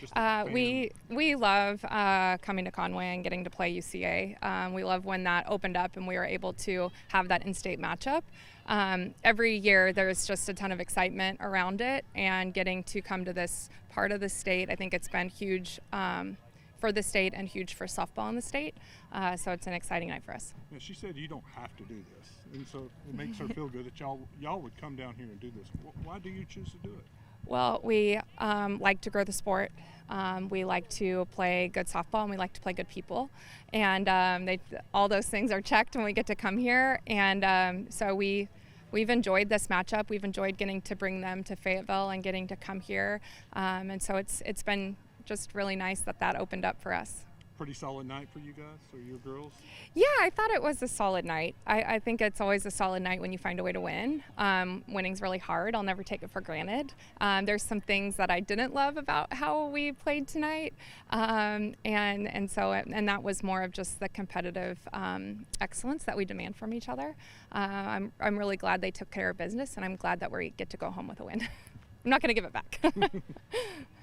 We love coming to Conway and getting to play UCA. We love when that opened up and we were able to have that in-state matchup. Every year there's just a ton of excitement around it, and getting to come to this part of the state, I think it's been huge for the state and huge for softball in the state. So it's an exciting night for us. Yeah, she said you don't have to do this, and so it makes her feel good that y'all would come down here and do this. Why do you choose to do it? Well, we like to grow the sport. We like to play good softball, and we like to play good people. And all those things are checked when we get to come here. And so we've enjoyed this matchup. We've enjoyed getting to bring them to Fayetteville and getting to come here. And so it's been just really nice that opened up for us. Pretty solid night for you guys or your girls? Yeah, I thought it was a solid night. I think it's always a solid night when you find a way to win. Winning's really hard. I'll never take it for granted. There's some things that I didn't love about how we played tonight, and that was more of just the competitive excellence that we demand from each other. I'm really glad they took care of business, and I'm glad that we get to go home with a win. I'm not going to give it back.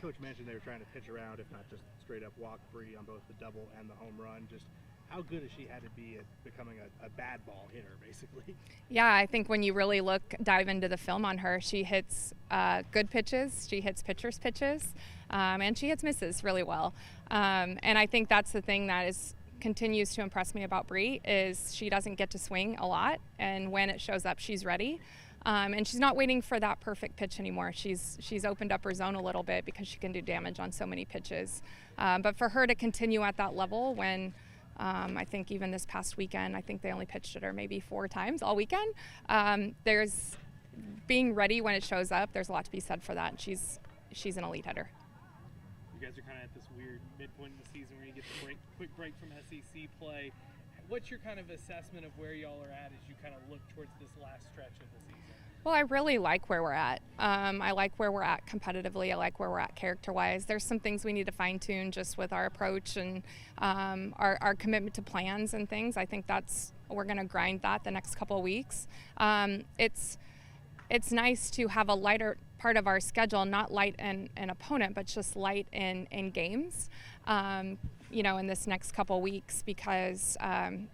Coach mentioned they were trying to pitch around, if not just straight up walk free on both the double and the home run. Just how good has she had to be at becoming a bad ball hitter, basically? Yeah, I think when you really dive into the film on her, she hits good pitches, she hits pitchers' pitches, and she hits misses really well. And I think that's the thing that continues to impress me about Bree is she doesn't get to swing a lot, and when it shows up, she's ready. And she's not waiting for that perfect pitch anymore. She's opened up her zone a little bit because she can do damage on so many pitches. But for her to continue at that level when I think even this past weekend, I think they only pitched at her maybe 4 times all weekend. There's being ready when it shows up. There's a lot to be said for that. And she's an elite hitter. You guys are kind of at this weird midpoint in the season where you get the quick break from SEC play. What's your kind of assessment of where y'all are at as you kind of look towards this last stretch of the season? Well, I really like where we're at. I like where we're at competitively. I like where we're at character-wise. There's some things we need to fine-tune just with our approach and our commitment to plans and things. I think we're going to grind that the next couple of weeks. It's nice to have a lighter part of our schedule, not light in an opponent, but just light in games. In this next couple weeks, because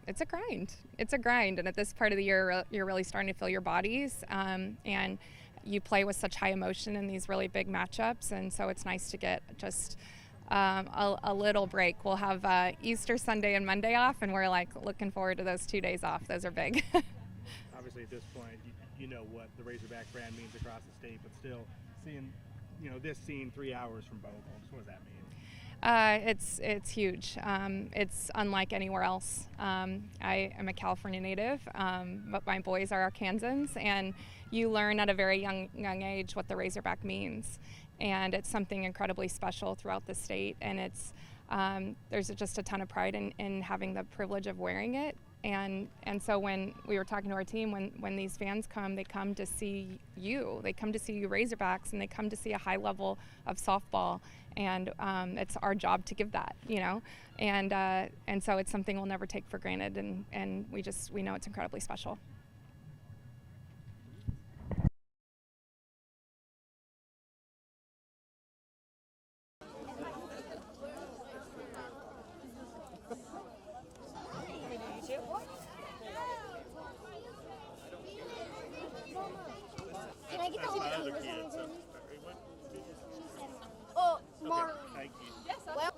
it's a grind. It's a grind, and at this part of the year, you're really starting to feel your bodies, and you play with such high emotion in these really big matchups, and so it's nice to get just a little break. We'll have Easter Sunday and Monday off, and we're looking forward to those 2 days off. Those are big. Obviously, at this point, you know what the Razorback brand means across the state, but still seeing, this scene 3 hours from Bogle, what does that mean? It's huge. It's unlike anywhere else. I am a California native, but my boys are Arkansans, and you learn at a very young age what the Razorback means, and it's something incredibly special throughout the state. And there's just a ton of pride in having the privilege of wearing it. And so when we were talking to our team, when these fans come, they come to see you. They come to see you Razorbacks, and they come to see a high level of softball. And it's our job to give that, And so it's something we'll never take for granted, and we know it's incredibly special. Can I get the Oh, Marlon. Thank you. Yes, well.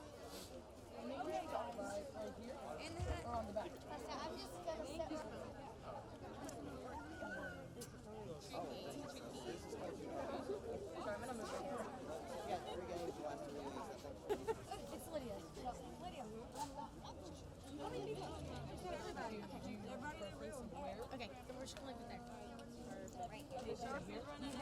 It's Lydia. Lydia. How many people? Okay, then we're just going to leave it there.